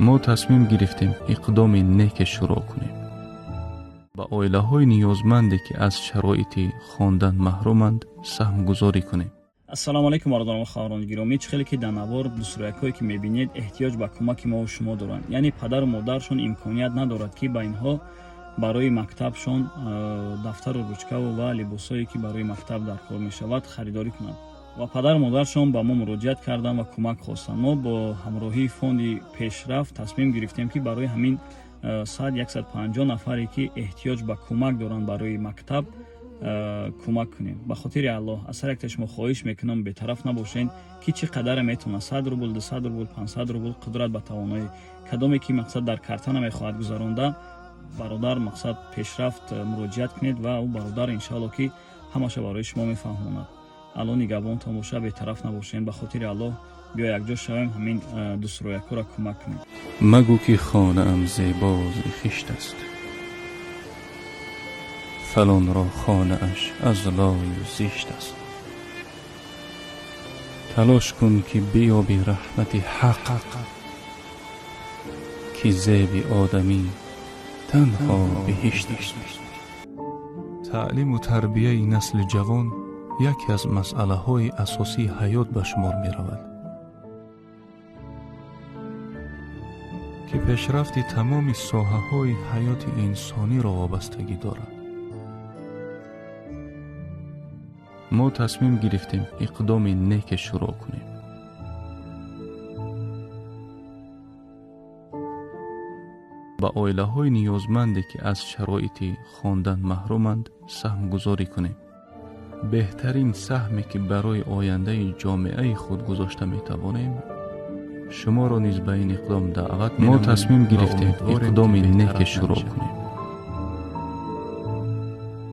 ما تصمیم گرفتیم اقدام نیک شروع کنیم. با اویله‌های نیازمندی که از شرایط خواندن محرومند سهم گذاری کنیم. السلام علیکم مردان و خواهران گرامی. خیلی که در نوار دوسترویکایی که میبینید احتیاج به کمک ما و شما دارند. یعنی پدر و مادرشون امکانیت ندارد که با اینها برای مکتبشون دفتر و روچکه و لباسایی که برای مکتب در کار میشود خریداری کنند و پدر و مادرشون با ما مراجعت کردن و کمک خواستن. ما با همراهی فوند پیشرفت تصمیم گرفتیم که برای همین 150 نفری که احتیاج به کمک دارند برای مکتب کمک کنیم. به خاطر الله از هر یک شما خواهش میکنم بی‌طرف نباشین که چه قدر میتونه 100 روبل 200 روبل 500 روبل قدرت به توانایی کدامی که مقصد در کارتان میخواهد گذرانده برادر مقصد پیشرفت مراجعت کنید و او برادر ان شاء الله که همشه برای شما میفهماند. الان نگهبان تماشا بی‌طرف نباشین. به خاطر الله بیا یک جا شویم همین دوسترویکا را کمک کنیم. مگو که خانه ام زیبا خشت است، فلان را خانه اش از لای زشت است. تلاش کن که بیابی رحمت حق که زیب آدمی تنها بهشت است. تعلیم و تربیه نسل جوان یکی از مسئله های اساسی حیات به شمار می رود که پیشرفت تمام ساحه های حیات انسانی را وابستگی دارد. ما تصمیم گرفتیم اقدام نیک شروع کنیم. با اویله‌های نیازمندی که از شرایط خواندن محرومند سهم گذاری کنیم. بهترین سهمی که برای آینده جامعه خود گذاشته می توانیم شما را نیز به این اقدام دعوت می نماییم. ما تصمیم گرفتیم اقدام نیک شروع کنیم.